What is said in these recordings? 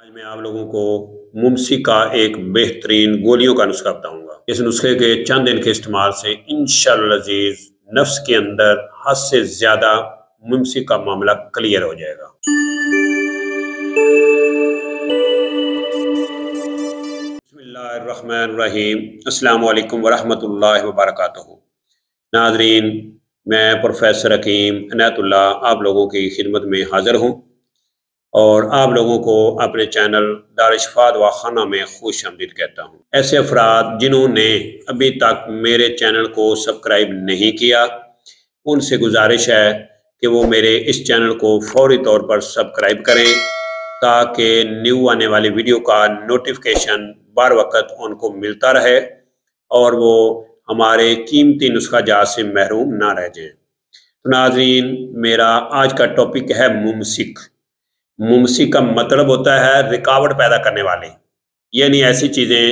آج میں آپ لوگوں کو ممسی کا ایک بہترین گولیوں کا نسخہ بتاؤں گا۔ اس نسخے کے چند دن کے استعمال سے انشاءاللہ العزیز نفس کے اندر حد سے زیادہ ممسی کا معاملہ کلیئر ہو جائے گا۔ بسم اللہ الرحمن الرحیم۔ السلام علیکم ورحمۃ اللہ وبرکاتہ۔ ناظرین، میں پروفیسر حکیم عنایت اللہ آپ لوگوں کی خدمت میں حاضر ہوں اور آپ لوگوں کو اپنے چینل دارالشفا دواخانہ میں خوش آمدید کہتا ہوں۔ ایسے افراد جنہوں نے ابھی تک میرے چینل کو سبسکرائب نہیں کیا، ان سے گزارش ہے کہ وہ میرے اس چینل کو فوری طور پر سبسکرائب کریں تاکہ نیو آنے والی ویڈیو کا نوٹیفیکیشن بر وقت ان کو ملتا رہے اور وہ ہمارے قیمتی نسخہ جات سے محروم نہ رہ جائیں۔ تو ناظرین، میرا آج کا ٹاپک ہے ممسک۔ ممسک کا مطلب ہوتا ہے رکاوٹ پیدا کرنے والے، یعنی ایسی چیزیں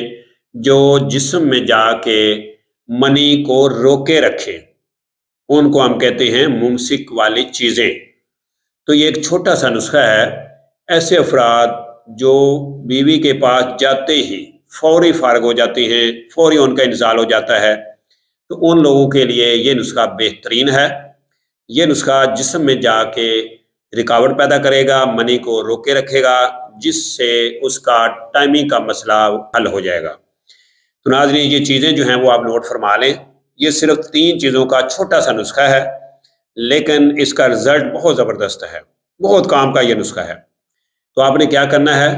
جو جسم میں جا کے منی کو روکے رکھے، ان کو ہم کہتے ہیں ممسک والی چیزیں۔ تو یہ ایک چھوٹا سا نسخہ ہے۔ ایسے افراد جو بیوی کے پاس جاتے ہی فوری فارغ ہو جاتے ہیں، فوری ان کا انزال ہو جاتا ہے، تو ان لوگوں کے لیے یہ نسخہ بہترین ہے۔ یہ نسخہ جسم میں جا کے رکاوٹ پیدا کرے گا، منی کو روکے رکھے گا، جس سے اس کا ٹائمنگ کا مسئلہ حل ہو جائے گا۔ تو ناظرین، یہ چیزیں جو ہیں وہ آپ نوٹ فرما لیں۔ یہ صرف 3 چیزوں کا چھوٹا سا نسخہ ہے، لیکن اس کا رزلٹ بہت زبردست ہے، بہت کام کا یہ نسخہ ہے۔ تو آپ نے کیا کرنا ہے؟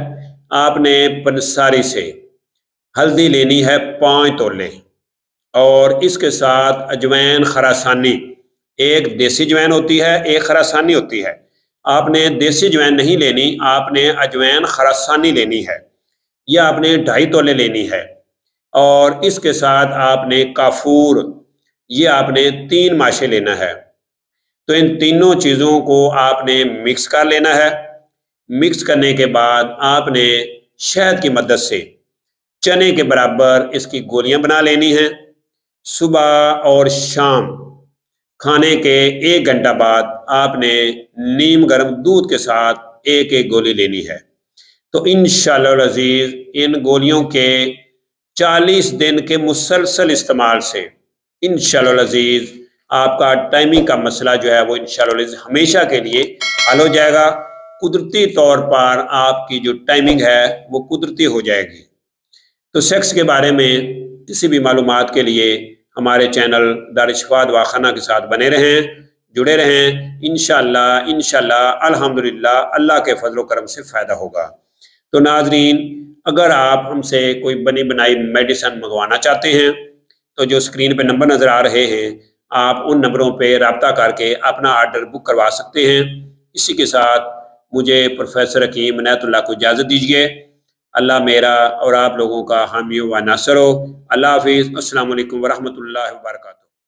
آپ نے پنساری سے ہلدی لینی ہے 5 تولے، اور اس کے ساتھ اجوین خراسانی، ایک دیسی اجوین ہوتی ہے، ایک خراسانی ہوتی ہے۔ آپ نے دیسی اجوین نہیں لینی، آپ نے اجوین خراسانی لینی ہے، یہ آپ نے 2.5 تولے لینی ہے۔ اور اس کے ساتھ آپ نے کافور، یہ آپ نے 3 ماشے لینا ہے۔ تو ان تینوں چیزوں کو آپ نے مکس کر لینا ہے۔ مکس کرنے کے بعد آپ نے شہد کی مدد سے چنے کے برابر اس کی گولیاں بنا لینی ہیں۔ صبح اور شام کھانے کے 1 گھنٹہ بعد آپ نے نیم گرم دودھ کے ساتھ ایک گولی لینی ہے۔ تو انشاءاللہ العزیز ان گولیوں کے 40 دن کے مسلسل استعمال سے انشاءاللہ العزیز آپ کا ٹائمنگ کا مسئلہ جو ہے وہ انشاءاللہ العزیز ہمیشہ کے لیے حل ہو جائے گا۔ قدرتی طور پر آپ کی جو ٹائمنگ ہے وہ قدرتی ہو جائے گی۔ تو سیکس کے بارے میں کسی بھی معلومات کے لیے ہمارے چینل دارالشفا دواخانہ کے ساتھ بنے رہیں، جڑے رہیں۔ انشاءاللہ الحمدللہ اللہ کے فضل و کرم سے فائدہ ہوگا۔ تو ناظرین، اگر آپ ہم سے کوئی بنی بنائی میڈیسن منگوانا چاہتے ہیں تو جو اسکرین پہ نمبر نظر آ رہے ہیں، آپ ان نمبروں پہ رابطہ کر کے اپنا آرڈر بک کروا سکتے ہیں۔ اسی کے ساتھ مجھے پروفیسر حکیم عنایت اللہ کو اجازت دیجیے۔ اللہ میرا اور آپ لوگوں کا حامی و ناصر ہو۔ اللہ حافظ۔ السلام علیکم ورحمۃ اللہ وبرکاتہ۔